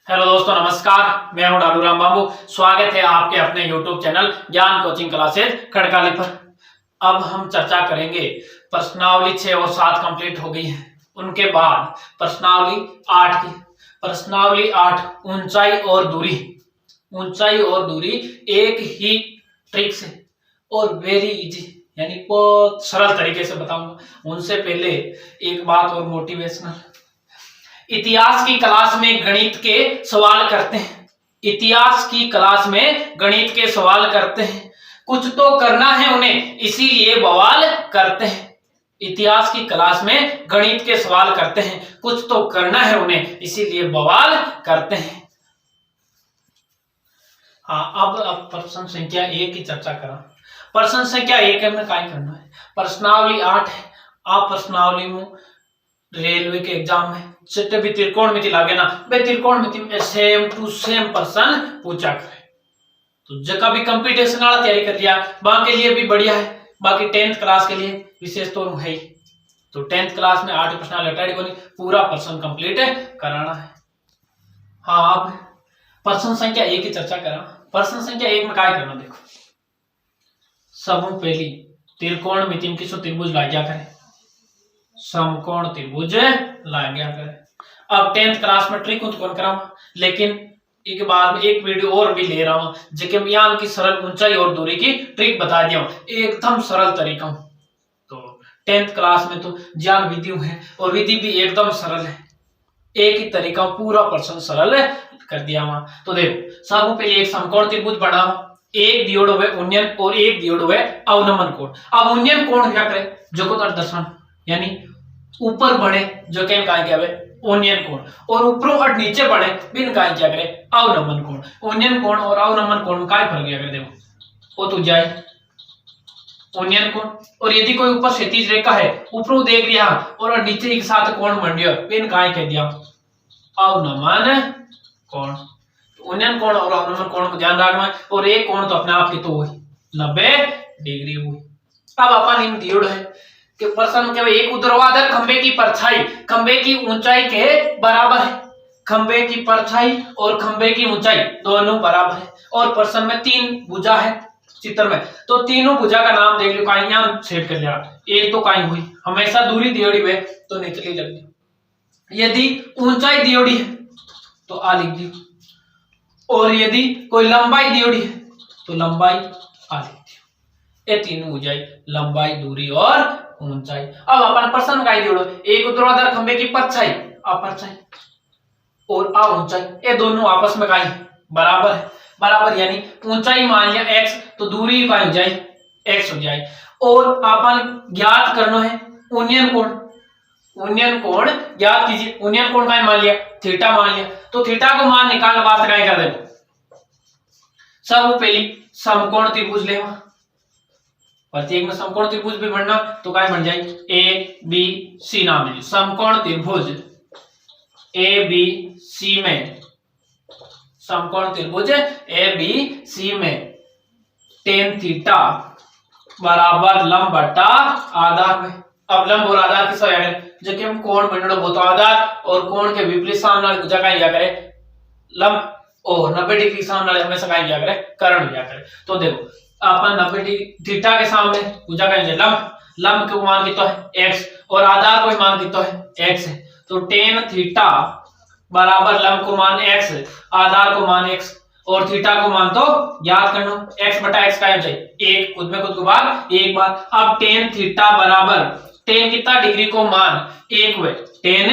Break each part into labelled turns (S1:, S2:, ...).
S1: Hello दोस्तों, नमस्कार। मैं हूं डालूराम बाबू। स्वागत है आपके अपने YouTube चैनल ज्ञान कोचिंग क्लासेस खड़काली पर। अब हम चर्चा करेंगे प्रश्नावली 6 और 7 कंप्लीट हो गई है। उनके बाद प्रश्नावली 8 की। प्रश्नावली 8 ऊंचाई और दूरी। ऊंचाई और दूरी एक ही ट्रिक से और वेरी इजी यानी बहुत सरल तरीके से बताऊंगा। उनसे पहले एक बात और मोटिवेशनल। इतिहास की क्लास में गणित के सवाल करते हैं। इतिहास की क्लास में गणित के सवाल करते हैं। कुछ तो करना है उन्हें, इसीलिए बवाल करते हैं। इतिहास की क्लास में गणित के सवाल करते हैं, कुछ तो करना है उन्हें, इसीलिए बवाल करते हैं। हाँ, अब प्रश्न संख्या 1 की चर्चा करा। प्रश्न संख्या 1 में क्या करना है। प्रश्नावली 8 है। आप प्रश्नावली में रेलवे के एग्जाम में जितने भी त्रिकोणमिति लागे ना, वे त्रिकोणमिति में सेम टू सेम प्रश्न पूछा करे। तो जगह भी कंपटीशन वाला तैयारी कर लिया, बाकी के लिए भी बढ़िया है। बाकी 10th क्लास के लिए विशेष तो है ही। तो 10th क्लास में 8 प्रश्न लटाड़ी को पूरा प्रश्न कंप्लीट कराना है। हाँ, अब प्रश्न संख्या 1 की चर्चा करा। प्रश्न संख्या 1 में क्या करना देखो। सबसे पहली त्रिकोणमिति में किसको त्रिभुज ला गया करे, समकोण त्रिभुज ला गया करे। अब 10th क्लास में ट्रिक कौन कराऊंगा, लेकिन एक बार में एक वीडियो और भी ले रहा हूं जिसमें यहाँ की सरल ऊंचाई और दूरी की ट्रिक बता दिया हूं, एकदम सरल तरीका। तो 10th क्लास में तो ज्ञान विधि है और विधि भी एकदम सरल है। एक ही तरीका पूरा प्रश्न सरल कर दिया वहां। तो देखो, सबसे पहले एक समकोण त्रिभुज बनाओ, एक दियोड़ हुए उन्नयन और एक दियोड़ हुए अवनमन कोण। अब उन्नयन कोण क्या करे, जगोतर दर्शन यानी ऊपर बढ़े जो क्या करे उन्नयन कोण, और ऊपरों और नीचे बढ़े बिन काय क्या करे अवनमन कोण। उन्नयन कोण और अवनमन कोण में काय फर्क क्या करे देखो। वो तो जाए उन्नयन कोण, और यदि कोई ऊपर क्षैतिज रेखा है, ऊपरों देख लिया और नीचे एक साथ कोण बन गया, बिन काय कह दिया अवनमन कोण। उन्नयन कोण और अवनमन कोण को ध्यान रखना है। और एक कोण तो अपने आप की तो हुई 90 डिग्री हुई। अब अपन इन दियोड़ है कि प्रश्न क्या है, एक ऊर्ध्वाधर खंबे की परछाई खंबे की ऊंचाई के बराबर है। खंबे की परछाई और खंबे की ऊंचाई दोनों बराबर है। और प्रश्न में 3 भुजा है चित्र में, तो तीनों भुजा का नाम देख लो। कहीं यहां सेट कर लिया, एक तो कहीं हुई, हमेशा दूरी दियोड़ी हुई तो निचली लग दी। यदि ऊंचाई दियोड़ी है तो आ लिख दी, और यदि कोई लंबाई दियोड़ी है तो लंबाई आ लिख दी। ये तीनों हो जाए लंबाई, दूरी और ऊंचाई। अब अपन प्रश्न का दियोड़ो, एक ऊर्ध्वाधर खंबे की परछाई अपरछाई और आ ऊंचाई, ये दोनों आपस में काई बराबर है। बराबर यानी ऊंचाई मान लिया x तो दूरी का हो जाए x हो जाए। और अपन ज्ञात करना है उन्नयन कोण। उन्नयन कोण ज्ञात कीजिए। उन्नयन कोण का मान लिया थीटा मान लिया, तो थीटा को मान निकालने वास्ते क्या कर दे, सब पहली समकोण त्रिभुज लेवा। प्रत्येक में समकोण त्रिभुज भी बनना तो क्या बन जाए ए बी सी नाम लीजिए। समकोण त्रिभुज ए बी सी में, समकोण त्रिभुज ए बी सी में tan थीटा बराबर लंब बटा आधार में। अब लंब और आधार किस होया करे, जो कि हम कोण बनना वो तो आधार और कोण के विपरीत सामने वाली भुजा का क्या करे लंब, और 90 डिग्री सामने वाले हमेशा क्या करे कर्ण क्या करे। तो देखो अपन 90 डिग्री थीटा के सामने भुजा का लंब, लंब के मान कितना है x और आधार को मान कितना है x है। तो tan थीटा बराबर लंब को मान x, आधार को मान x और थीटा को मान तो याद करना x बटा x का हो जाए एक, खुद में खुद को भाग एक बार। अब tan थीटा बराबर tan कितना डिग्री को मान 1 हुए, tan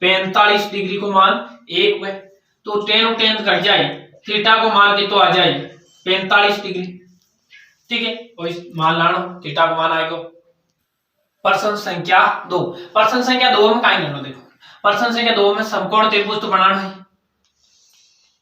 S1: 45 डिग्री को मान 1 हुए, तो tan और tan कट जाए, थीटा को मान की तो आ जाए 45 डिग्री। ठीक है, वही मान लाना थीटा को मान आएगा। प्रश्न संख्या 2। प्रश्न संख्या 2 में क्या करना देखो। प्रश्न संख्या 2 में समकोण त्रिभुज तो बनाना है।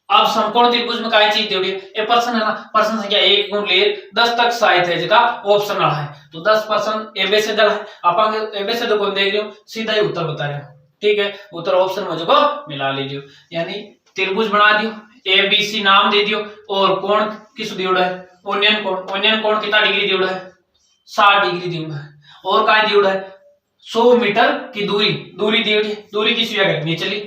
S1: अब समकोण त्रिभुज में क्या चीज जोड़ी ये प्रश्न है ना। प्रश्न संख्या 1 को ले 10 तक साहित्य है जगह ऑप्शनल है, तो 10 प्रश्न एबे से दल है। अपन एबे से देखो देख लियो, सीधा ही उत्तर बता रहे हो। ठीक है, उत्तर ऑप्शन में जो मिला लीजिए, यानी त्रिभुज बना दियो, ए बी सी नाम दे दियो, और कोण किस दियोड़ा है उन्नयन कोण। उन्नयन कोण कितना डिग्री दियोड़ा है 60 डिग्री दियोड़ा है। और क्या दियोड़ा है 100 मीटर की दूरी, दूरी दियोड़ी, दूरी किस जगह निचली,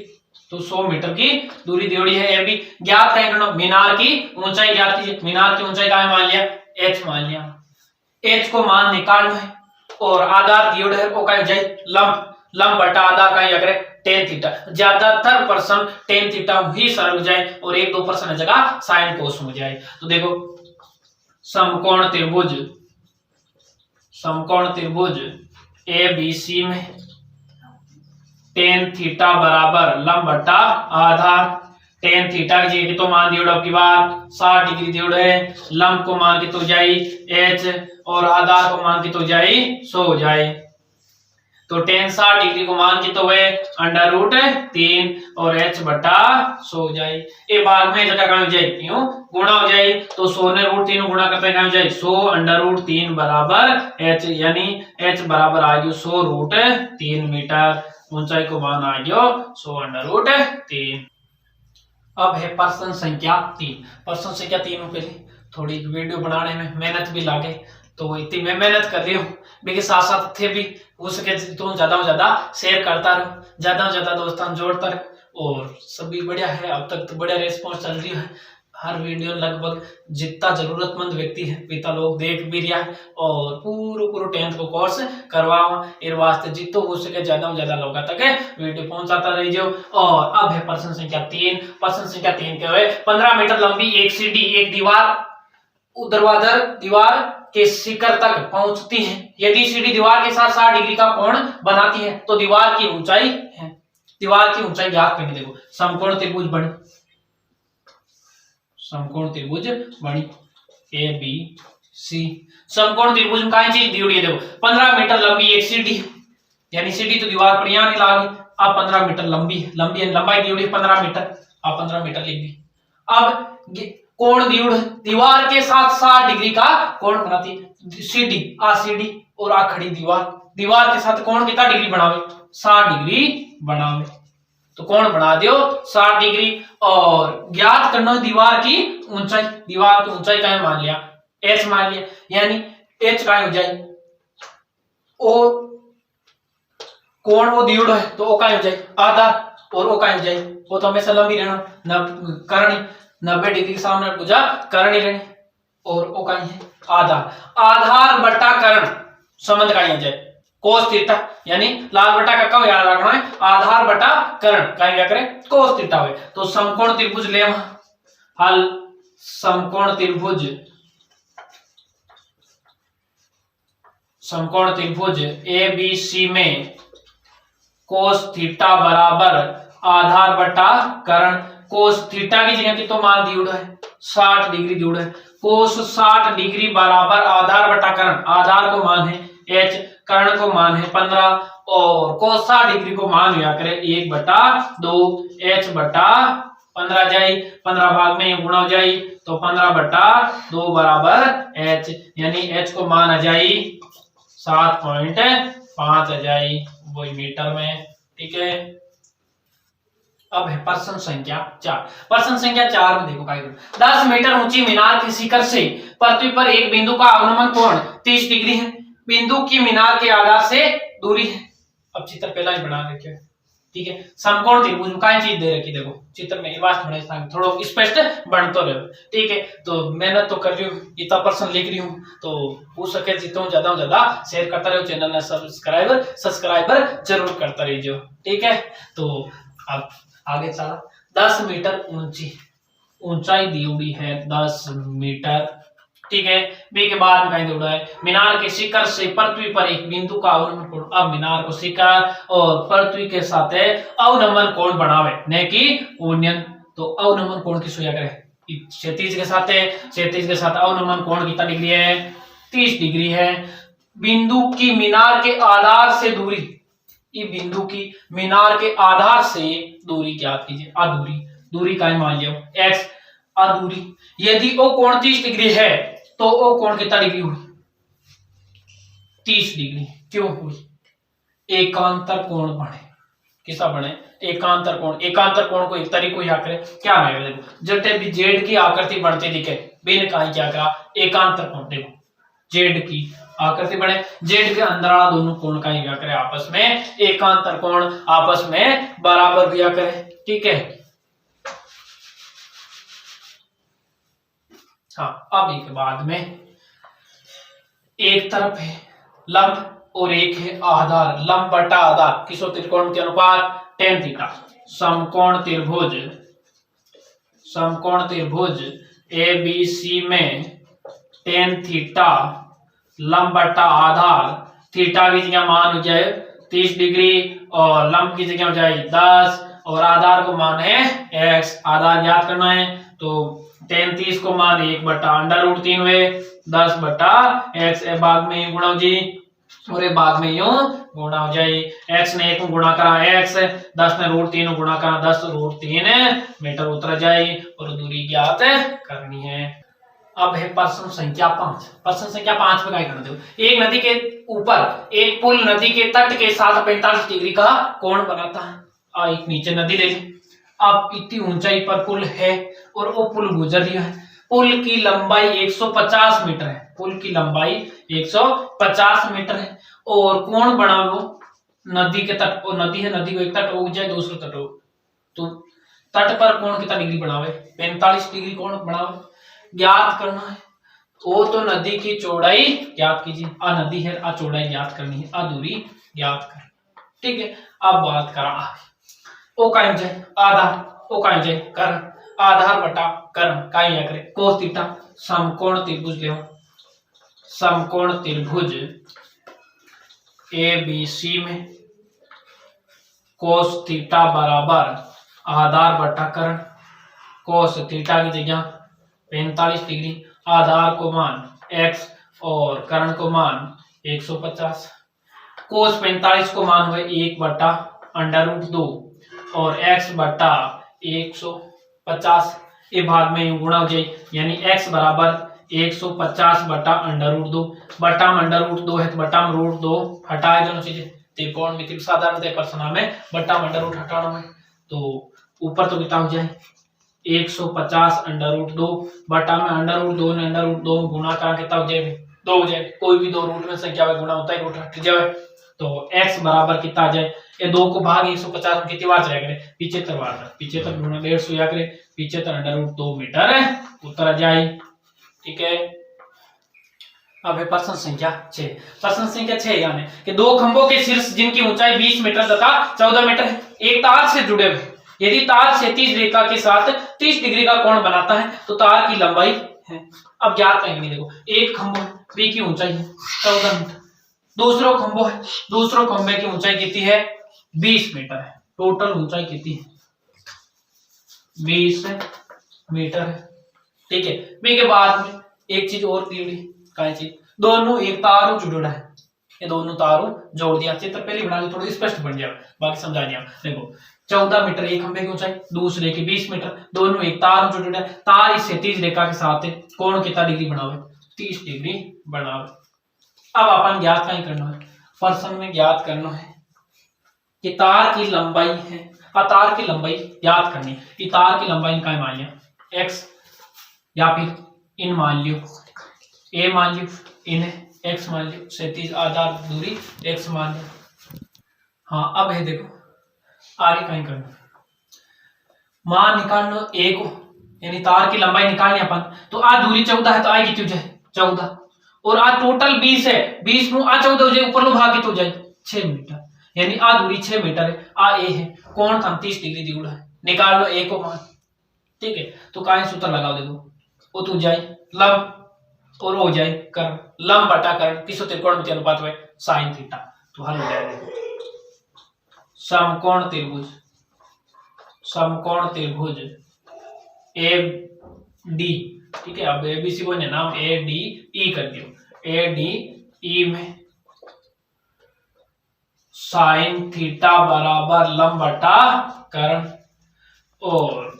S1: तो 100 मीटर की दूरी दियोड़ी है। ए बी ज्ञात करना, मीनार की ऊंचाई ज्ञात कीजिए। मीनार की ऊंचाई का मान लिया h मान लिया, h को मान निकालना है और आधार दियोड़ है वो का हो जाए लंब, लंब बटा आधार का या करे टेन थीटा। ज्यादातर पर्सन टेन थीटा ही सरल हो जाए और 1-2% जगह साइन कोस हो जाए। तो देखो समकोण त्रिभुज, समकोण त्रिभुज ए बी सी में टेन थीटा बराबर लंब बटा आधार। टेन थीटा की जगह तो मान दियोड़ की बार 60 डिग्री दियोड़ है, लंब को मान के तो जाई h और आधार को मान के तो जाई 100 हो जाए। तो टेन 60 डिग्री को मान के तो वे √3 और h बटा 100 हो जाए। ये भाग में जगह हो जाए क्यों गुणा हो जाए, तो 100 ने √3 गुणा करते हैं हो जाए 100 √3 बराबर h, यानी h बराबर आ गयो 100 √3 मीटर। ऊंचाई को मान आ गयो 100 √3। अब है प्रश्न संख्या 3। प्रश्न संख्या 3 में पहले थोड़ी वीडियो बनाने में मेहनत भी लागे, तो इतनी मैं मेहनत कर रही हूँ लेकिन साथ साथ थे भी हो सके तो ज्यादा से ज्यादा शेयर करता रहो, ज्यादा से ज्यादा दोस्तों जोड़ता रहो। और सभी बढ़िया है, अब तक तो बढ़िया रेस्पॉन्स चल रही है। हर वीडियो लगभग जितना जरूरतमंद व्यक्ति है पिता लोग देख भी रहा है और पूरा 10th को कोर्स करवाओ। इस वास्ते जितो हो सके ज्यादा से ज्यादा लोगों तक वीडियो पहुंचाता रहिए। और अब है प्रश्न संख्या 3। प्रश्न संख्या 3 क्या है, 15 मीटर लंबी एक सीढ़ी एक दीवार ऊर्ध्वाधर दीवार के शिखर तक पहुंचती है। यदि सीढ़ी दीवार के साथ 60 डिग्री का कोण बनाती है तो दीवार की ऊंचाई है। दीवार की ऊंचाई ज्ञात करनी। देखो समकोण त्रिभुज बनी, समकोण त्रिभुज बनी ए बी सी। समकोण त्रिभुज में काय चीज दी हुई है, देखो 15 मीटर लंबी एक सीढ़ी, यानी सीढ़ी तो दीवार पर यहां नहीं लागी। अब 15 मीटर लंबी है, लंबी लंबाई दी हुई है 15 मीटर, आप 15 मीटर लिख दी। अब कोण दी हुई दीवार के साथ 60 डिग्री का कोण बनाती है सीढ़ी और आ खड़ी दीवार, दीवार के साथ कोण कितना डिग्री बनावे 60 डिग्री बनावे। तो कोण बना दियो 60 डिग्री और ज्ञात करना दीवार की ऊंचाई। दीवार की ऊंचाई का मान लिया h मान लिया, यानी h का हो जाए ओ कोण वो दियोड़ है तो ओ का हो जाए आधार और ओ का हो जाए वो तो हमेशा लंबी रहना करनी 90 डिग्री के सामने पूजा करनी रहनी और ओ का है आधार। आधार बटा कर्ण संबंध का हो जाए कोस थीटा, यानी लाल बटा का कब याद रखना है आधार बटा कर्ण का क्या करें कोस थीटा हुए। तो समकोण त्रिभुज ले हल, समकोण त्रिभुज, समकोण त्रिभुज ए बी सी में कोस थीटा बराबर आधार बटा कर्ण। कोस थीटा की जगह की तो मान दी है 60 डिग्री दी है, कोस 60 डिग्री बराबर आधार बटा कर्ण। आधार को मान है h, कर्ण को मान है 15 और कोस 60 डिग्री को मान लिया करे 1/2 h बटा 15 जाए, 15 भाग में गुणा हो जाए तो 15/2 बराबर h, यानी h को मान आ जाए 7.5 आ जाए वही मीटर में। ठीक है। अब है प्रश्न संख्या 4। प्रश्न संख्या 4 में देखो 10 मीटर ऊंची मीनार के शिखर से पृथ्वी पर एक बिंदु का अवनमन कोण 30 डिग्री है। बिंदु की मीनार के आधार से दूरी है। अब चित्र पहला ही बना रखे है, ठीक है। समकोण त्रिभुज में काय चीज दे रखी, देखो चित्र में वास्ट बने थोड़ा स्पष्ट बन तो रहे, ठीक है। तो मेहनत तो कर रही हूँ, इतना प्रश्न लिख रही हूँ, तो हो सके जितना ज्यादा शेयर करता रहो, चैनल में सब्सक्राइबर जरूर करता रहिए, ठीक है। तो अब आगे चला 10 मीटर ऊंचाई दी हुई है 10 मीटर, ठीक है। बी के बाद में कहीं है मीनार के शिखर से पृथ्वी पर एक बिंदु का अवनमन कोण। अब मीनार को शिखर और पृथ्वी के साथ अवनमन कोण बनावे ने की यूनियन। तो अवनमन कोण की सोया करे क्षैतिज के साथ अवनमन कोण कितना डिग्री है 30 डिग्री है। बिंदु की मीनार के आधार से दूरी, ये बिंदु की मीनार के आधार से दूरी ज्ञात कीजिए। अधूरी दूरी का मान लियो x अधूरी। यदि ओ कोण 30 डिग्री है तो ओ कोण कितना डिग्री हुई 30 डिग्री। क्यों हुई एकांतर कोण बने, किसा बने एकांतर कोण। एकांतर कोण को एक तरीको याद करें क्या है, देखो जटे भी जेड की आकृति बनती दिखे बिन का क्या करा एकांतर कोण। देखो जेड की आकृति बने, जेड के अंदर वाला दोनों कोण का क्या करे आपस में एकांतर कोण आपस में बराबर दिया करे। ठीक है। हाँ, अब एक बाद में एक तरफ है लंब और एक है आधार, लंब बटा आधार किसो त्रिकोण के अनुपात tan थीटा। समकोण त्रिभुज ए बी सी में tan थीटा लंब बटा आधार, थीटा की जगह मान हो जाए 30 डिग्री और लंब की जगह हो जाए 10 और आधार को मान है x। आधार ज्ञात करना है तो tan 30 को मान 1/√3 हुए 10 बटा x, ए भाग में गुणा हो जी और ये बाद में यूं गुणा हो जाए। x ने 1 गुणा करा x, 10 ने √3 गुणा करा 10√3 मीटर उतर जाए और दूरी ज्ञात करनी है। अब है प्रश्न संख्या 5। प्रश्न संख्या 5 पे क्या करना दो। एक नदी के ऊपर एक पुल नदी के तट के साथ 45 डिग्री का कोण बनाता है। एक नीचे नदी ले ली, अब इतनी ऊंचाई पर पुल है और वो पुल गुजर रहा है। पुल की लंबाई 150 मीटर है, पुल की लंबाई 150 मीटर है और कोण बना वो नदी के तट, और नदी है, नदी को एक तट हो जाए दूसरा तट हो, तो तट पर कोण कितना डिग्री बनावे 45 डिग्री कोण बनावे। ज्ञात करना है वो तो नदी की चौड़ाई ज्ञात कीजिए, आ नदी है, आ चौड़ाई ज्ञात करनी है, आ दूरी ज्ञात कर। ठीक है, अब बात करा ओ काहे जाए आधार, ओ काहे जाए कर्ण, आधार बटा कर्ण काहे या करे कोस थीटा। समकोण त्रिभुज ले, समकोण त्रिभुज ए बी सी में कोस थीटा बराबर आधार बटा कर्ण, कोस थीटा की जगह 45 डिग्री, आधार को मान x और कर्ण को मान 150। कोस 45 को मान हुए 1/√2 और x बटा 150 ये भाग में गुणा हो जाए, यानी x बराबर 150 बटा √2, बटा में √2 है तो बटा में √2 हटाए दोनों चीजें, त्रिकोणमिति साधारणतः प्रश्न में बटा में √2 हटाना है तो ऊपर तो कितना हो जाए 150 √2 बटा में √2 ने √2 गुणा करा कितना हो जाए 2 हो जाए। कोई भी दो रूट में संख्या में गुणा होता है रूट हट जाए तो x बराबर कितना आ जाए, ये 2 को भाग 150 में कितनी बार चला करे 75 बार, 75 गुणा 150 या करे 75 √2 मीटर उत्तर जाए। ठीक है, अब है प्रश्न संख्या 6। प्रश्न संख्या 6 यानी कि दो खंभों के शीर्ष जिनकी ऊंचाई 20 मीटर तथा 14 मीटर है, एक तार से जुड़े हुए, यदि तार क्षैतिज रेखा के साथ 30 डिग्री का कोण बनाता है तो तार की लंबाई है। अब ज्ञात करेंगे, देखो एक खंभा बी की ऊंचाई है 14 मीटर, दूसरा खंभा है, दूसरे खंभे की ऊंचाई कितनी है 20 मीटर है, टोटल ऊंचाई कितनी है 20 मीटर है। ठीक है, बी के बाद में एक चीज और दी काय चीज, दोनों एक तारों जुड़ा है, ये दोनों तारों जोड़ दिया, चित्र पहले बना ली थोड़ी स्पष्ट बन जाए, बाकी समझा दिया। देखो 14 मीटर एक खंभे की ऊंचाई, दूसरे की 20 मीटर, दोनों एक तार जो जुड़े, तार इस क्षैतिज रेखा के साथ कोण कितना डिग्री बनावे 30 डिग्री बनावे। अब अपन ज्ञात क्या करना है, प्रश्न में ज्ञात करना है कि तार की लंबाई है, तार की लंबाई ज्ञात करनी है, कि तार की लंबाई का मान लिया x या फिर इन मान लियो a मान लियो, इन्हें x मान लियो, क्षैतिज आधार दूरी x मान लियो। हाँ, अब है देखो आगे कहीं करना, मान निकालना a को, यानी तार की लंबाई निकालनी अपन, तो आ दूरी 14 है तो आ कितनी हो जाए 14 और आ टोटल 20 है, 20 में आ 14 हो जाए, ऊपर लो भाग कितना हो जाए 6 मीटर, यानी आ दूरी 6 मीटर है, आ a है, कोण 30 डिग्री दिया है, निकाल लो a को मान। ठीक है, तो काहे सूत्र लगाओ, देखो वो तो जाए लंब और हो जाए कर्ण, लंब बटा कर्ण किसो त्रिकोणमिति अनुपात में sin थीटा, तो हल हो जाएगा समकोण त्रिभुज, समकोण त्रिभुज ए डी। ठीक है, अब एबीसी को नाम ए डी ई कर दियो, ए डी ई में साइन थीटा बराबर लंब बटा कर्ण, और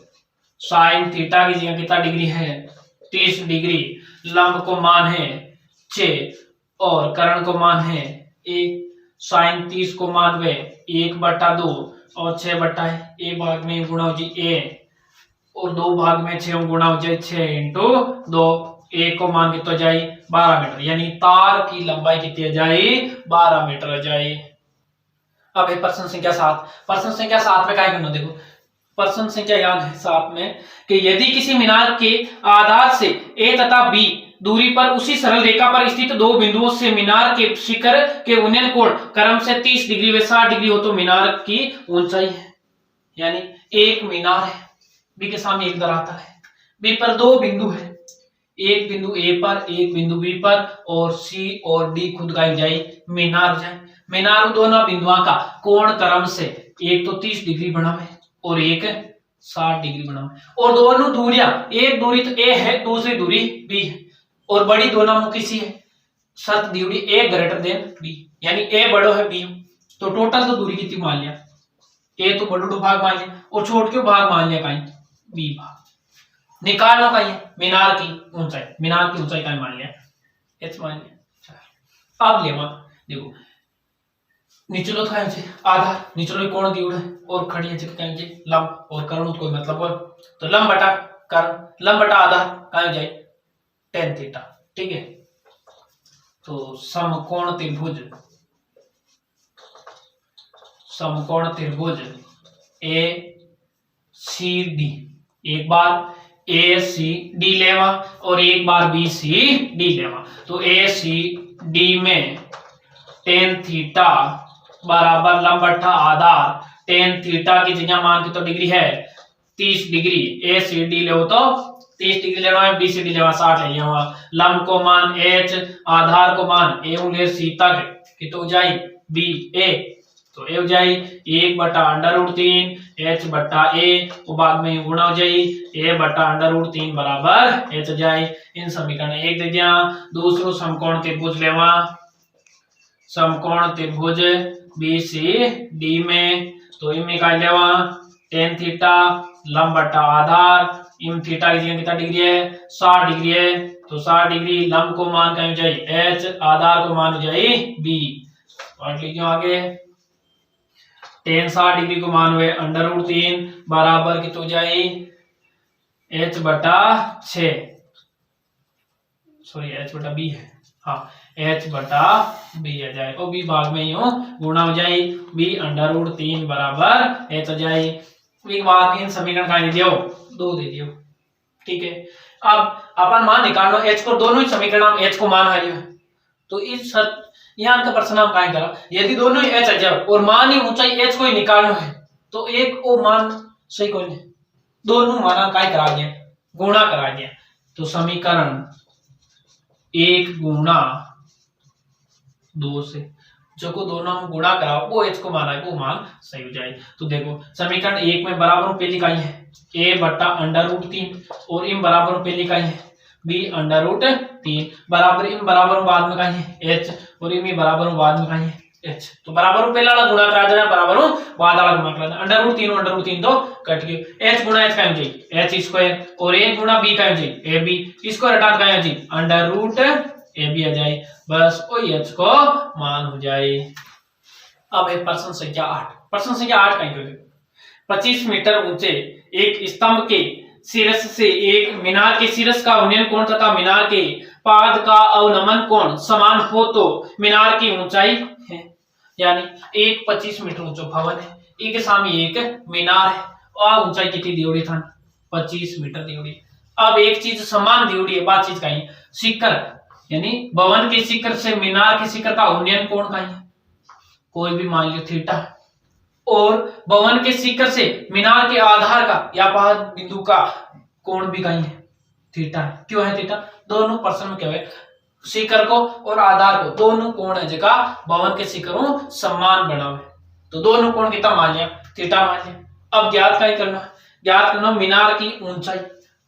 S1: साइन थीटा की जगह कितना डिग्री है 30 डिग्री, लंब को मान है 6 और कर्ण को मान है 1, साइन 30 को मान वे 1/2 और 6 ए भाग में गुणा हो जाए a और 2 भाग में 6 गुणा हो जाए 6 इंटू 2, a को मान कितना जाए 12 मीटर, यानी तार की लंबाई कितनी जाए 12 मीटर जाए। अब है प्रश्न संख्या 7। प्रश्न संख्या 7 में क्या करना, देखो प्रश्न संख्या याद है साथ में कि यदि किसी मीनार के आधार से ए तथा बी दूरी पर उसी सरल रेखा पर स्थित दो बिंदुओं से मीनार के शिखर के उन्नयन कोण क्रम से 30 डिग्री व 60 डिग्री हो तो मीनार की ऊंचाई है। यानी एक मीनार है, बी के सामने एक दराता है, बी पर दो बिंदु है, एक बिंदु ए पर एक बिंदु बी पर और सी और डी खुद गाई जाए मीनार जाए। मीनार दोनों बिंदुओं का कोण क्रम से एक तो 30 डिग्री बना है और एक 60 डिग्री बना है और दोनों दूरियां, एक दूरी तो ए है, दूसरी दूरी बी है और बड़ी दोनों मुखी सी है। शर्त दी हुई ए ग्रेटर देन बी, यानी ए बड़ो है बी, तो टोटल तो दूरी कितनी मान लिया, ए तो बड़ो भाग मान लिया और छोट क्यों भाग मान लिया कहीं बी भाग। निकालना कहीं मीनार की ऊंचाई, मीनार की ऊंचाई कहीं मान लिया एच मान लिया। अब लेवा देखो निचलो था आधार, निचलो कोण दियोड़ है और खड़ी है जगह कहीं लंब और कर्ण कोई मतलब हो तो लंब बटा कर्ण, लंब बटा आधार कहीं जाए tan थीटा। ठीक है, तो समकोण त्रिभुज, समकोण त्रिभुज ए सी डी, एक बार ए सी डी लेवा और एक बार बी सी डी लेवा, तो ए सी डी में tan थीटा बराबर लंब बटा आधार, tan थीटा की जगह मान के तो डिग्री है 30 डिग्री, ए सी डी ले तो 30 डिग्री लेना है, बी सी डी लेना 60 ले लिया। लंब को मान h, आधार को मान ए उंगली सी तक की तो जाई बी ए, तो ए हो जाई 1 बटा अंडर रूट 3 h बटा ए वो बाद में गुणा हो जाई a बटा अंडर रूट 3 बराबर h जाए। इन समीकरण एक दे दिया। दूसरो समकोण त्रिभुज लेवा, समकोण त्रिभुज बी सी डी में तो इनमें का लेवा tan थीटा लंब बटा आधार, इम थीटा की जगह कितना डिग्री है 60 डिग्री है, तो 60 डिग्री लंब को मान कहीं जाए h, आधार को मान जाए b, पढ़ लीजिए आगे tan 60 डिग्री को मान हुए अंडर रूट 3 बराबर की तो जाए h बटा 6, सॉरी h बटा b है, हाँ h बटा b आ जाए और b भाग में यूं गुणा हो जाए b अंडर रूट 3 बराबर h आ जाए। एक बार इन समीकरण का दियो दो दे दियो। ठीक है, अब अपन मान निकालना h को, दोनों ही समीकरण h को मान हारियो है, तो इस शर्त यहाँ का प्रश्न हम क्या करा, यदि दोनों ही h आ जाए और मान ही ऊंचाई h को ही निकालना है तो एक वो मान सही कोई नहीं, दोनों माना क्या करा दिया गुणा करा दिया, तो समीकरण 1 गुणा 2 से जो को दोनों हम गुणा कराओ वो h को माना है वो मान सही हो जाए। तो देखो समीकरण 1 में बराबर पहली इकाई है a बटा अंडर रूट 3 और इन बराबर पहली इकाई है b अंडर रूट 3 बराबर इन बराबर बाद में इकाई है h और इन बराबर बाद में इकाई है h, तो बराबर पहला वाला गुणा करा देना बराबर बाद वाला गुणा करा देना, अंडर रूट 3 तो कट गया, h गुणा h का हो जाए h स्क्वायर और a गुणा b का हो जाए ab, इसको हटा का हो जाए अंडर रूट ab आ जाए, बस वही h को मान हो जाए। अब है प्रश्न संख्या 8, प्रश्न संख्या 8 कहीं 25 मीटर ऊंचे एक स्तंभ के शीर्ष से एक मीनार के शीर्ष का उन्नयन कोण तथा मीनार के पाद का अवनमन कोण समान हो तो मीनार की ऊंचाई है। यानी एक 25 मीटर ऊंचा भवन है, एक सामने एक मीनार है और ऊंचाई कितनी दी हुई था 25 मीटर दी हुई। अब एक चीज समान दी हुई है, बात चीज का ही शिखर, यानी भवन के शिखर से मीनार के शिखर का उन्नयन कोण का है कोई भी मान लो थीटा, और भवन के शिखर से मीनार के आधार का या पाद बिंदु का कोण भी कहीं है थीटा। क्यों है थीटा, दोनों प्रश्न में क्या है शिखर को और आधार को दोनों कोण है जगह भवन के शिखरों समान बना हुआ है, तो दोनों कोण कितना मान लिया थीटा मान लिया। अब ज्ञात क्या करना, ज्ञात करना मीनार की ऊंचाई।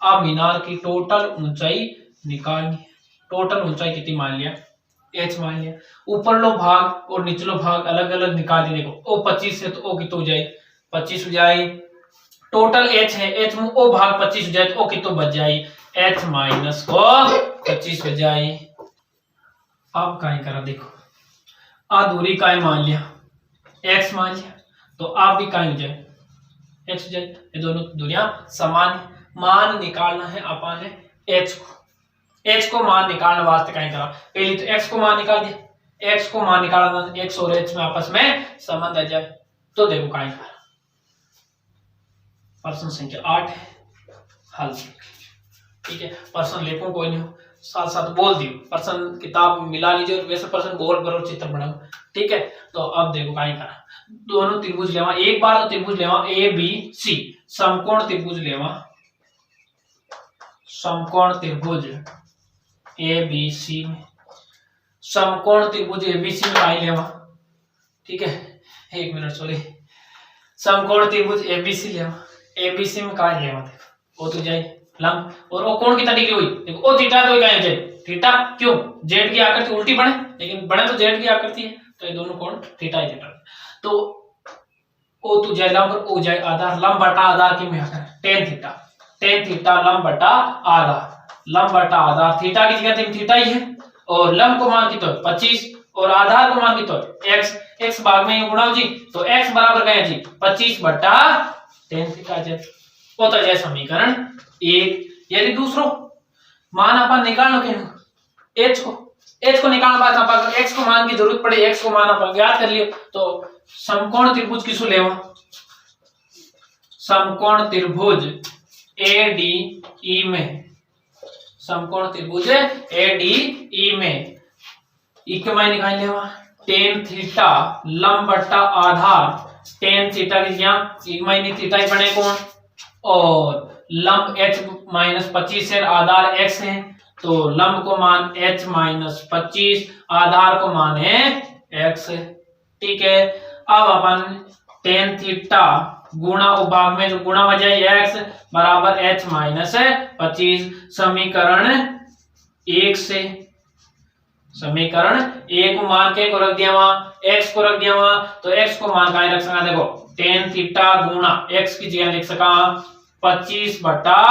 S1: अब मीनार की टोटल ऊंचाई निकालनी है, टोटल ऊंचाई कितनी मान लिया h मान लिया, ऊपर लो भाग और निचलो भाग अलग अलग निकाल दिए, देखो ओ 25 है तो ओ कितो हो जाए 25 हो जाए, टोटल h है h में ओ भाग 25 हो जाए तो ओ कितो बच जाए h माइनस को 25 हो जाए। अब क्या करा देखो आ दूरी का मान लिया x मान लिया, तो आप भी क्या हो जाए x हो जाए, ये दोनों दूरियां समान है। मान निकालना है अपन ने h को, x को मान निकालने वास्ते क्या करा पहले तो x को मान निकाल दिया, x को मान निकालना x और h में आपस में संबंध आ जाए, तो देखो क्या करा प्रश्न संख्या 8 है, हल। ठीक है, प्रश्न लिखो कोई नहीं हो, साथ साथ बोल दियो, प्रश्न किताब मिला लीजिए, वैसे प्रश्न गोल करो, चित्र बनाओ। ठीक है, तो अब देखो क्या करा, दोनों त्रिभुज लेवा, एक बार तो त्रिभुज लेवा ए बी सी, समकोण त्रिभुज लेवा, समकोण त्रिभुज ए बी सी में, समकोण त्रिभुज ए बी सी में आई लेवा। ठीक है, एक मिनट सॉरी, समकोण त्रिभुज ए बी सी लेवा, ए बी सी में काय लेवा, देखो वो तो जाए लंब, और वो कोण कितना डिग्री हुई, देखो ओ थीटा तो काय जाए थीटा, क्यों जेड की आकृति उल्टी बने, लेकिन बने तो जेड की आकृति है, तो ये दोनों कोण थीटा ही थीटा, तो ओ तो जाए लंब और ओ जाए आधार, लंब बटा आधार की में टेन थीटा, टेन थीटा लंब बटा आधार, लंब बटा आधार, थीटा की जगह थीटा ही है, और लंब को मान कितना 25 और आधार को मान कितना x, x भाग में गुणा जी, तो x बराबर क्या है जी 25 बटा टेन थीटा जाए, वो तो जाए समीकरण 1। यदि दूसरो मान अपन निकालना के h को निकालने बाद अपन x को मान की जरूरत पड़े, x को मान अपन ज्ञात कर लियो, तो समकोण त्रिभुज किसको लेवा, समकोण त्रिभुज ADE में, समकोण त्रिभुज ADE में इके मान निकाल लेवा टेन थीटा लंब बटा आधार, टेन थीटा की जगह एक माइनी थीटा ही बने कौन, और लंब h माइनस 25 है, आधार x है, तो लंब को मान h माइनस 25, आधार को मान है x। ठीक है, अब अपन टेन थीटा गुणा भाग में जो गुणा हो जाए x बराबर h माइनस 25, समीकरण 1 से, समीकरण 1 को मान के को रख दिया वहां, x को रख दिया वहां, तो x को मान कहाँ रख सका, देखो टेन थीटा गुणा x की जगह लिख सका 25 बटा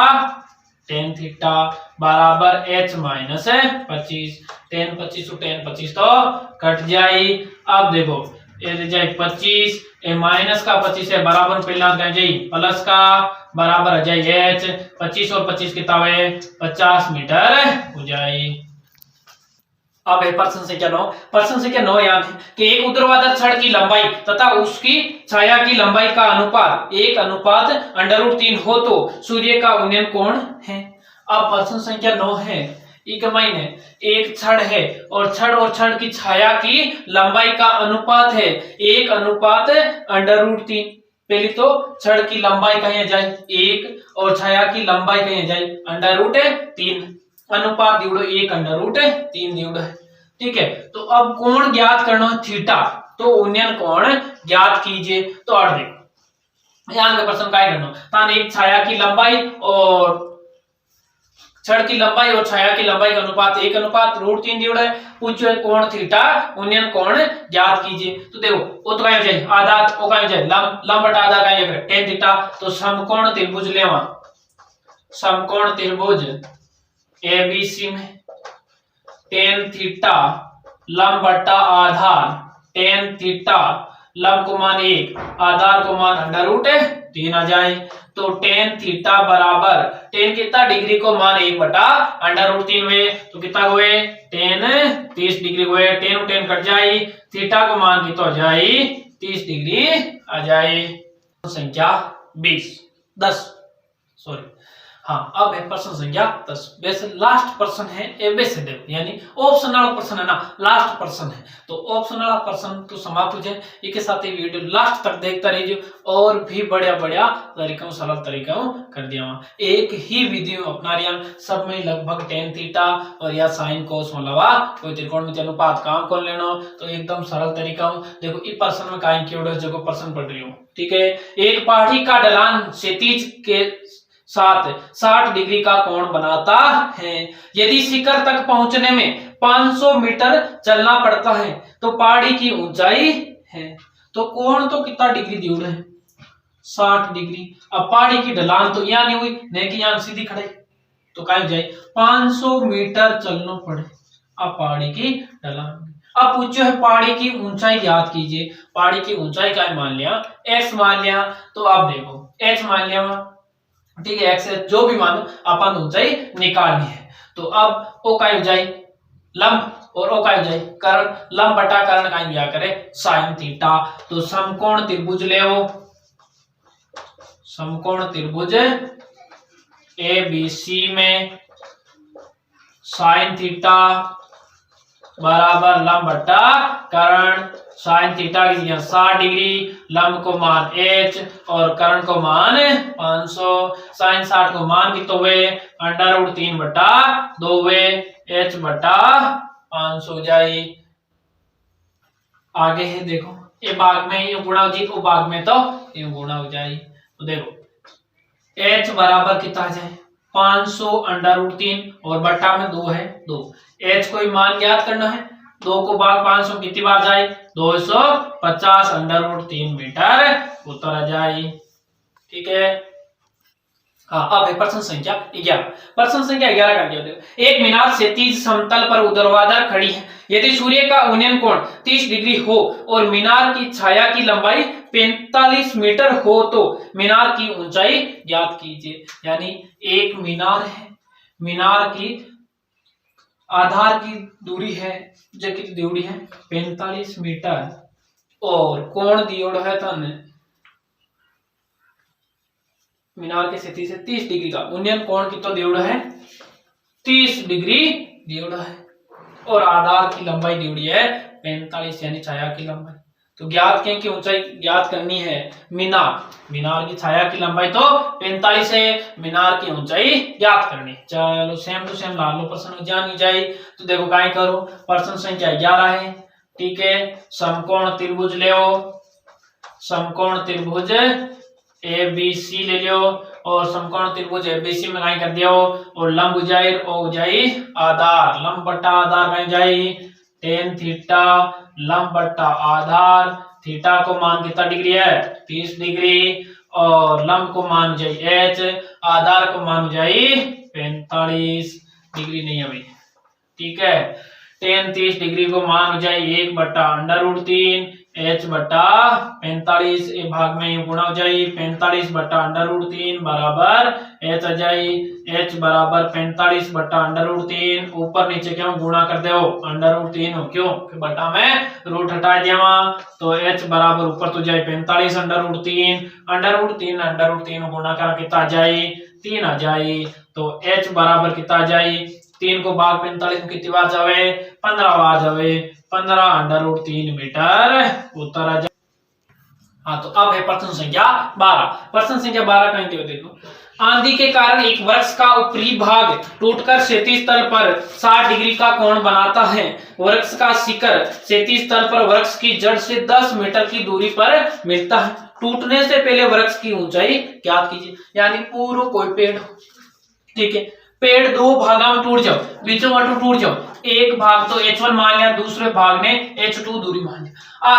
S1: टेन थीटा बराबर h माइनस 25, टेन 25 तो टेन 25 तो कट जाए। अब देखो ये जाए 25, ए माइनस का 25 है बराबर पहला जाए प्लस का बराबर हो जाए h, 25 और 25 कितना है 50 मीटर हो जाए। अब है प्रश्न संख्या 9, प्रश्न संख्या 9 याद है कि एक ऊर्ध्वाधर छड़ की लंबाई तथा उसकी छाया की लंबाई का अनुपात 1/√3 हो तो सूर्य का उन्नयन कोण है। अब प्रश्न संख्या 9 है, एक मायने एक छड़ है और छड़ की छाया की लंबाई का अनुपात है 1/√3। पहले तो छड़ की लंबाई कहीं जाए 1 और छाया की लंबाई कहीं जाए √3, अनुपात दिवड़ो 1/√3 दिवड़ो है। ठीक है, तो अब कोण ज्ञात करना है थीटा, तो उन्नयन कोण ज्ञात कीजिए। तो और देखो यहाँ का प्रश्न क्या करना, तान एक छाया की लंबाई और छड़ की लंबाई और छाया की लंबाई का अनुपात 1/√3 दिवड़ा है, पूछो है कोण थीटा उन्नयन कोण ज्ञात कीजिए। तो देखो वो तो क्या हो जाए आधार, वो क्या हो जाए लंब बटा आधार क्या है टेन थीटा, तो समकोण त्रिभुज लेवा, समकोण त्रिभुज ABC में टेन थीटा लंब बटा आधार, टेन थीटा लंब को मान 1 आधार को मान √3 आ जाए, तो टेन थीटा बराबर टेन कितना डिग्री को मान 1/√3 हुए, तो कितना हुए टेन 30 डिग्री हुए, टेन टेन कट जाए, थीटा को मान कितना हो जाए 30 डिग्री आ जाए। संख्या 10 सॉरी हाँ, अब है प्रश्न संख्या 10, वैसे लास्ट प्रश्न है एबे से देखो, यानी ऑप्शन वाला प्रश्न है ना, लास्ट प्रश्न है, तो ऑप्शन वाला प्रश्न तो समाप्त हो जाए। इसके साथ ही वीडियो लास्ट तक देखता रहिए, और भी बढ़िया तरीकों सरल तरीकों कर दिया वहां, एक ही विधि अपना रिया, सब में लगभग टेन थीटा और या साइन कोस मतलब कोई त्रिकोण में अनुपात काम कर लेना, तो एकदम सरल तरीका देखो इस प्रश्न में काई की जो प्रश्न पढ़ रही हूँ। ठीक है, एक पहाड़ी का ढलान क्षैतिज के साथ 60 डिग्री का कोण बनाता है, यदि शिखर तक पहुंचने में 500 मीटर चलना पड़ता है तो पहाड़ी की ऊंचाई है, तो कोण तो कितना डिग्री दी है 60 डिग्री। अब पहाड़ी की ढलान तो यहाँ नहीं हुई, नहीं कि यहाँ सीधी खड़े, तो कहीं जाए 500 मीटर चलना पड़े, अब पहाड़ी की ढलान। अब पूछो है पहाड़ी की ऊंचाई याद कीजिए, पहाड़ी की ऊंचाई क्या मान लिया x मान लिया, तो अब देखो h मान लिया, ठीक है x जो भी मानो अपन ऊंचाई निकालनी है, तो अब ओ का ऊंचाई लंब और ओ का ऊंचाई कर्ण, लंब बटा कर्ण का दिया करे sin थीटा, तो समकोण त्रिभुज ले वो समकोण त्रिभुज ए बी सी में साइन थीटा बराबर लंब बट्टा कर्ण, साइन थीटा की जगह 60 डिग्री, लंब को मान h और कर्ण को मान 500, साइन 60 को मान कितो वे √3 बटा 2 वे h बटा 500 जाए। आगे है देखो ये भाग में ये गुणा हो जाए, वो भाग में तो ये गुणा हो जाए। तो देखो h बराबर कितना जाए 500 √3 और बट्टा में 2 है 2, h को ही मान ज्ञात करना है, 2 को भाग 500 कितनी बार जाए 250 √3 मीटर उत्तर आ जाए। ठीक है। हाँ अब है प्रश्न संख्या 11। प्रश्न संख्या 11 का क्या देखो, एक मीनार क्षैतिज समतल पर ऊर्ध्वाधर खड़ी है, यदि सूर्य का उन्नयन कोण 30 डिग्री हो और मीनार की छाया की लंबाई 45 मीटर हो तो मीनार की ऊंचाई ज्ञात कीजिए। यानी एक मीनार है, मीनार की आधार की दूरी है जो कितनी दूरी है 45 मीटर और कोण दियोड़ है तन मीनार के क्षैतिज से 30 डिग्री का उन्नयन कोण कितना दियोड़ है 30 डिग्री दियोड़ है और आधार की लंबाई दियोड़ी है 45 यानी छाया की लंबाई। तो ज्ञात करें कि ऊंचाई ज्ञात करनी है मीनार की छाया की लंबाई तो 45 है, मीनार की ऊंचाई ज्ञात करनी। चलो सेम टू सेम ला लो प्रश्न जानी जाए। तो देखो काय करो प्रश्न संख्या 11 है। ठीक है। समकोण त्रिभुज ले, समकोण त्रिभुज ए बी सी ले लियो और समकोण त्रिभुज ए बी सी में काय कर दियो और लंब उजाई और उजाई आधार, लंब बट्टा आधार कहीं जाई tan थीटा लंब बट्टा आधार, थीटा को मान कितना डिग्री है 30 डिग्री और लंब को मान जाई h, आधार को मान जाई 45 डिग्री नहीं है भाई। ठीक है। tan 30 डिग्री को मान हो जाए 1 बट्टा √3 h बट्टा 45 ए भाग में गुणा हो जाए 45 बट्टा √3 बराबर h आ जाए h बराबर 45 बट्टा √3 ऊपर नीचे क्यों गुणा कर दो √3 हो क्यों बट्टा में रूट हटा दिया तो h बराबर ऊपर तो जाए 45 √3 गुणा कर कितना आ जाए 3 आ जाए। तो h बराबर कितना आ जाए 3 को भाग 45 में कितनी बार जावे 15 बार जावे 15 √3 मीटर उत्तर आ जाए। हाँ तो अब है प्रश्न संख्या 12। प्रश्न संख्या 12 का देखो, आंधी के कारण एक वृक्ष का ऊपरी भाग टूटकर क्षैतिज तल पर 60 डिग्री का कोण बनाता है। वृक्ष का शिखर क्षैतिज तल पर वृक्ष की जड़ से 10 मीटर की दूरी पर मिलता है। टूटने से पहले वृक्ष की ऊंचाई ज्ञात कीजिए। यानी पूरा कोई पेड़, ठीक है, पेड़ दो भागा में टूट जाओ, बीचों में टूट जाओ, एक भाग तो H1 मान लिया, दूसरे भाग ने H2 दूरी मान लिया।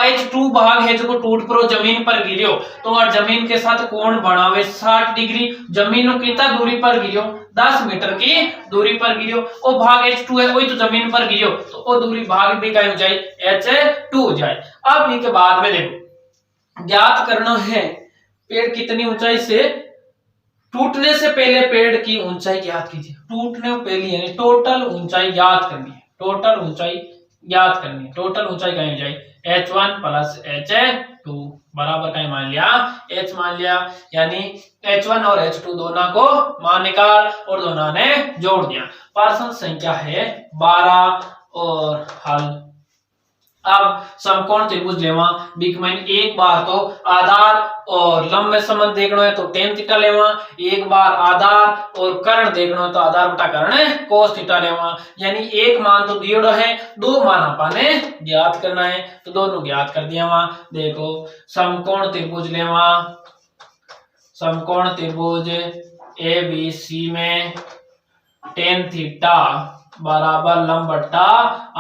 S1: H2 भाग है जो टूट पड़ो जमीन पर गिरियो तो और जमीन के साथ कोण बनावे 60 डिग्री, जमीन को कितना दूरी पर गिरियो 10 मीटर की दूरी पर गिरियो, वो भाग H2 है वही तो जमीन पर गिरियो तो वो दूरी भाग भी क्या हो जाए H2 हो जाए। अब इनके बाद में देखो ज्ञात करना है पेड़ कितनी ऊंचाई से, टूटने से पहले पेड़ की ऊंचाई ज्ञात कीजिए। टूटने पहले यानी टोटल ऊंचाई ज्ञात करनी है, टोटल ऊंचाई ज्ञात करनी है। टोटल ऊंचाई क्या हो जाए h1 प्लस h2 बराबर क्या मान लिया h मान लिया, यानी h1 और h2 दोनों को मान निकाल और दोनों ने जोड़ दिया। प्रश्न संख्या है 12 और हल। अब समकोण त्रिभुज लेवा बीच में एक बार तो आधार और लंब में संबंध देखना है तो tan थीटा लेवा, एक बार आधार और कर्ण देखना है तो आधार बटा कर्ण cos थीटा लेवा। यानी एक मान तो दियोड़ो है, दो मान आपने ज्ञात करना है तो दोनों ज्ञात कर दिया वहां। देखो समकोण त्रिभुज लेवा, समकोण त्रिभुज ए बी सी में tan थीटा बराबर लंब बट्टा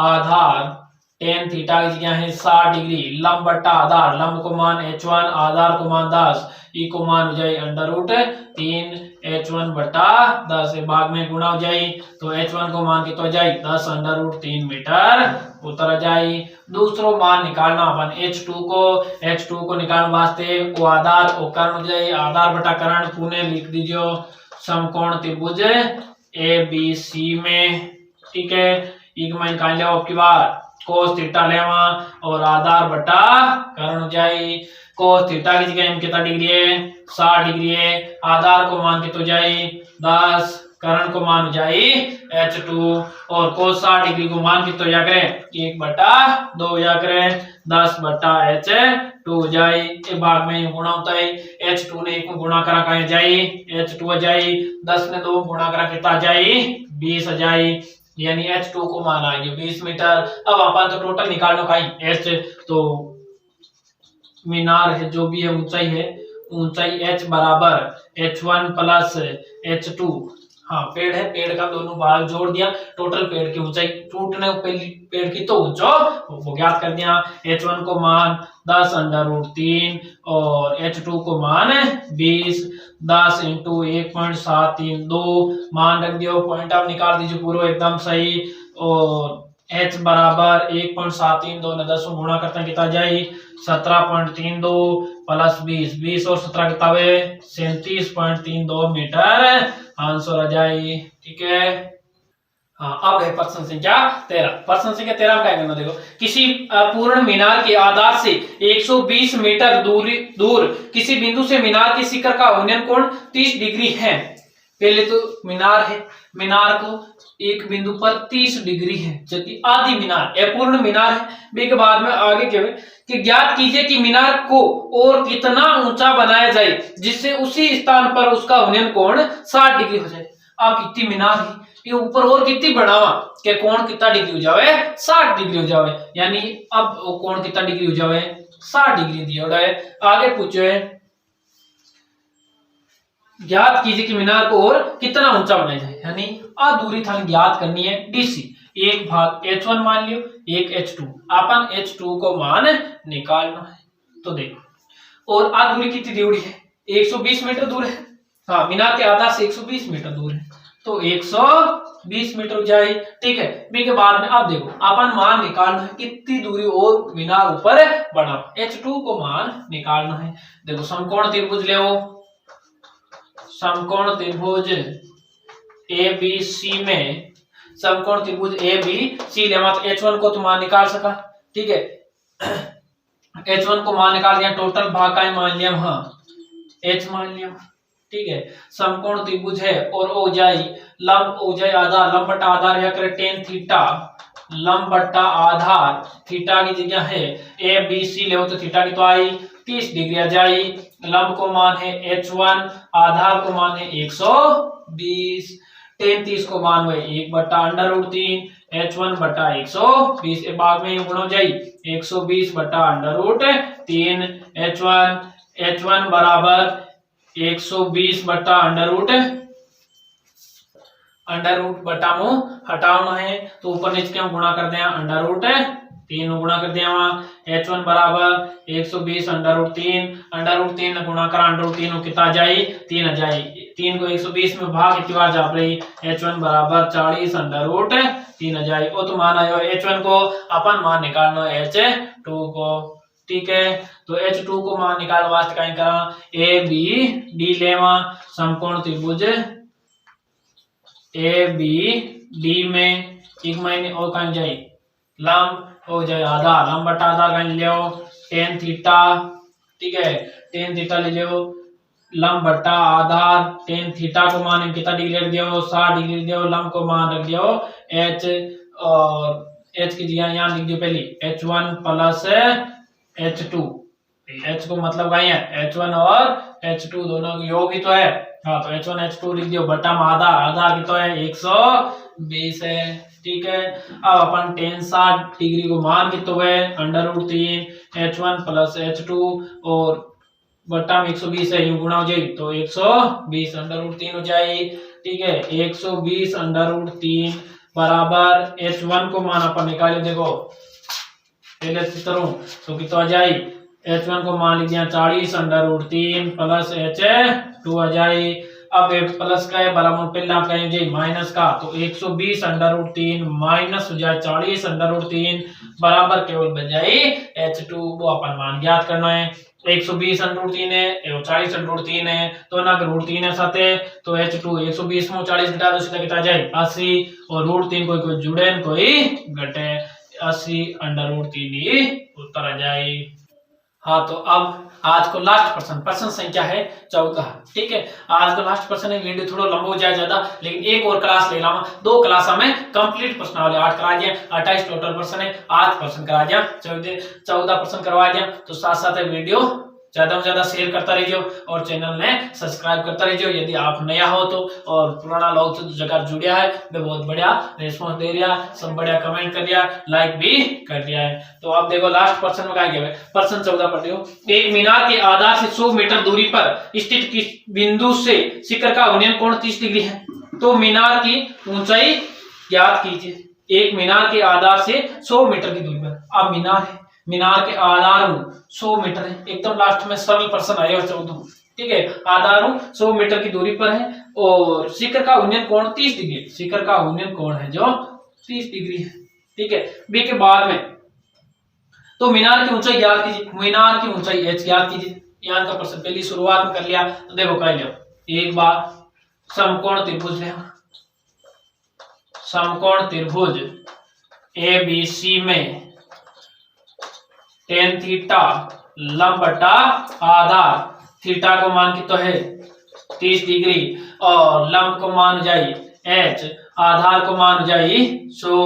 S1: आधार, tan थीटा की जगह है 60 डिग्री, लंब बट्टा आधार, लंब को मान h1 आधार को मान 10, ई को मान हो जाए √3 h1 बट्टा 10 भाग में गुणा हो जाए तो h1 को मान कितना हो जाए 10 √3 मीटर उत्तर आ जाए। दूसरो मान निकालना अपन h2 को निकालने वास्ते वो आधार और कर्ण हो जाए, आधार बटा कर्ण पुणे लिख दीजिए समकोण त्रिभुज ए बी सी में। ठीक है, एक मान निकाल लिया आपकी बार कोस थीटा लेवा और आधार बटा करण हो जाए। कोस थीटा की जगह कितना डिग्री है 60 डिग्री है। आधार को मान कितना हो जाए 10, करण को मान हो जाए h2 और कोस 60 डिग्री को मान कितना हो जाया करे 1/2 हो जाया करे 10/h2 हो जाए। एक भाग में गुणा होता है h2 ने 1 में गुणा करा कहा जाए h2 आ जाए 10 ने 2 गुणा करा कितना आ जाए 20 आ जाए यानी h2 को मान आ गया 20 मीटर। अब अपन तो टोटल निकालना का h तो मीनार है जो भी है ऊंचाई h बराबर h1 प्लस h2। हाँ पेड़ है पेड़ का दोनों भाग जोड़ दिया टोटल पेड़ की ऊंचाई टूटने पेड़ की तो ऊंचो वो ज्ञात कर दिया। h1 को मान 10√3 और h2 को मान 20 10 इंटू 1.732 मान रख दियो पॉइंट आप निकाल दीजिए पूरा एकदम सही। और h बराबर 1.732 ने 10 गुणा करते हैं कितना जाए 17.32 प्लस 20 और 17 कितना हुए 37.32 मीटर आंसर आ जाए। ठीक है। हाँ अब है प्रश्न संख्या 13। प्रश्न संख्या 13 क्या करना देखो किसी पूर्ण मीनार के आधार से 120 मीटर दूर किसी बिंदु से मीनार के शिखर का उन्नयन कोण 30 डिग्री है। पहले तो मीनार है मीनार को एक बिंदु पर 30 डिग्री है जबकि आधी मीनार अपूर्ण मीनार है। बी के बाद में आगे क्या कि ज्ञात कीजिए कि मीनार को और कितना ऊंचा बनाया जाए जिससे उसी स्थान पर उसका उन्नयन कोण 60 डिग्री हो जाए। अब कितनी मीनार है ये ऊपर और कितनी बढ़ावा के कोण कितना डिग्री हो जावे 60 डिग्री हो जावे यानी अब कोण कितना डिग्री हो जावे 60 डिग्री दिया है। आगे पूछो है ज्ञात कीजिए कि मीनार को और कितना ऊंचा बनाया जाए यानी दूरी था ज्ञात करनी है डीसी। एक भाग h1 मान लियो एक h2 अपन h2 को मान निकालना है तो देखो और दूरी कितनी दूरी है 120 मीटर दूर है। हाँ मीनार के आधार से 120 मीटर दूर है तो 120 मीटर जाए। ठीक है। बी के बाद में अब देखो अपन मान निकालना है कितनी दूरी और मीनार ऊपर बढ़ा h2 को मान निकालना है। देखो समकोण त्रिभुज ले समकोण त्रिभुज ABC में समकोण त्रिभुज ABC लेवा तो h1 को तो मान निकाल सका। ठीक है। h1 को मान निकाल दिया टोटल भाग का मान लिया हाँ h मान लिया। ठीक है। समकोण त्रिभुज है और ओ जाए लंब ओ जाए आधार लंब बटा आधार या करे tan थीटा लंब बटा आधार थीटा की जगह है ABC ले तो थीटा की तो आई 30 डिग्री आ जाए। लंब को मान है h1 आधार को मान है 120 tan 30 को मान है 1/√3 h1 बटा 120 एक भाग में गुणा हो जाए 120 बटा √3 h1 बराबर 120 बटा अंडर रूट बटा मुंह हटाना है तो ऊपर नीचे क्या गुणा कर दिया √3 गुणा कर दिया वहां h1 बराबर 120 √3 ने गुणा करा √3 कितना जाए 3 आ जाए 3 को 120 में भाग कितनी बार जा रही h1 बराबर 40 √3 आ जाए। वो तो मान आयो h1 को अपन मान निकालना h2 को। ठीक है। तो h2 को मान निकाल वास्ते कहीं करा ABD लेवा समकोण त्रिभुज ABD में एक महीने और कहीं जाए लंब हो जाए आधार लंब बटा आधार कहीं ले tan थीटा। ठीक है। tan थीटा ले लो लंब बटा आधार tan थीटा को मान कितना डिग्री रख दियो 60 डिग्री दियो लंब को मान रख दियो h और h की जगह यहाँ लिख दियो पहले h1 प्लस h2 h को मतलब कहीं है h1 और h2 दोनों योग ही तो है। हाँ तो h1 h2 लिख दियो बटा आधार की तो है 120 है। ठीक है। अब अपन tan 60 डिग्री को मान कितना है √3 h1 प्लस h2 और बटा में 120 है यूं गुणा हो जाए तो 120 √3 हो जाए। ठीक है। 120 √3 बराबर h1 को मान अपन निकाले देखो पहले करूं तो कितना आ जाए h1 को मान लिख दिया 40 √3 प्लस h2 आ जाए। अब प्लस का है बराबर पहला कहें जाए माइनस का तो 120 √3 माइनस हो जाए 40 √3 बराबर केवल बन जाए h2 वो अपन मान ज्ञात करना है। 120 √3 है 40 √3 है तो ना √3 है साथ है तो h2 120 में 40 घटा दो सीधा कितना जाए 80 और √3 कोई जुड़े कोई घटे 80√3 ही उत्तर आ जाए। हाँ, तो अब आज को लास्ट प्रश्न संख्या है 14। ठीक है, आज को लास्ट प्रश्न है। वीडियो थोड़ा लंबा हो जाए ज्यादा, लेकिन एक और क्लास ले लाऊंगा, 2 क्लास में कंप्लीट प्रश्नावली 8 करा दिया, 28 टोटल प्रश्न है, 8 प्रश्न करा दिया, 14 प्रश्न करवा दिया। तो साथ साथ वीडियो ज्यादा से ज्यादा शेयर करता रहिए और चैनल ने सब्सक्राइब करता रहिए यदि आप नया हो तो। और पुराना लोग तो जगह जुड़िया है, वे बहुत बढ़िया रिस्पॉन्स दे रहा है, सब बढ़िया कमेंट कर दिया, लाइक भी कर दिया है। तो आप देखो लास्ट प्रश्न में क्या है, प्रश्न 14 पढ़ हो। एक मीनार के आधार से 100 मीटर दूरी पर स्थित किस बिंदु से शिखर का उन्नयन कोण 30 डिग्री है? तो मीनार की ऊंचाई ज्ञात कीजिए। एक मीनार के आधार से 100 मीटर की दूरी पर, अब मीनार है, मीनार के आधार 100 मीटर है, एकदम लास्ट में सरल प्रश्न आएगा 14। ठीक है, आधार 100 मीटर की दूरी पर है और शिखर का उन्नयन कोण 30 डिग्री, शिखर का उन्नयन कोण है जो 30 डिग्री है। ठीक है, बी के बाद में तो मीनार की ऊंचाई ज्ञात कीजिए, मीनार की ऊंचाई h ज्ञात कीजिए। यहाँ का प्रश्न पहली शुरुआत में कर लिया, तो देखो कह लो, एक बार समकोण त्रिभुज है, समकोण त्रिभुज ABC में tan थीटा लंब बटा आधार, थीटा को मान कितना है 30 डिग्री और लंब को मान जाई h, आधार को मान जाई 100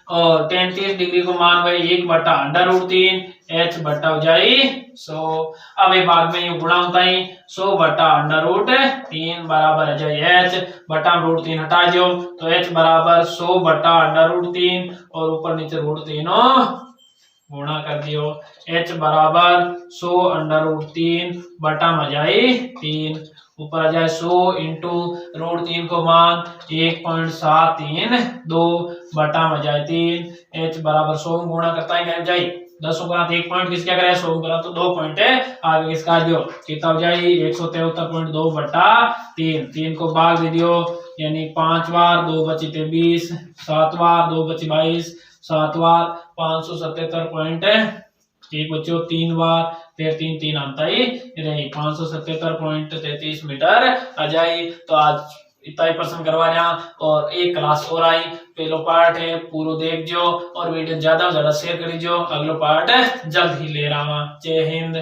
S1: और tan 30 डिग्री को मान भाई 1/√3 h बटा हो जाई 100। अब ये बाद में ये गुणा होता है 100/√3 बराबर हो जाए h बटा √3 हटा दो तो h बराबर 100/√3 और ऊपर नीचे √3 गुणा कर दियो, h बराबर 100√3 बटा मजाई 3, ऊपर आ जाए 100 इंटू √3 को मान 1.732 बटा मजाई 3, h बराबर 100 गुणा करता है क्या जाए 10 गुणा 1 पॉइंट किसका करे 100 गुणा तो 2 पॉइंट है, आगे किसका दियो कितना हो जाए 173.2 बटा 3, 3 को भाग दे दियो यानी 5 बार 2 बची 20, 7 बार 2 बची 22, 7 बार 577 पॉइंट है, एक बच्चों 3 बार 3 3 आता ही रही 577.33 मीटर आ जाए। तो आज इतना ही प्रश्न करवा रहा और एक क्लास और आई, पहलो पार्ट है पूरा देख जो और वीडियो ज्यादा से ज्यादा शेयर कर जो, अगलो पार्ट जल्द ही ले रहा हूँ। जय हिंद।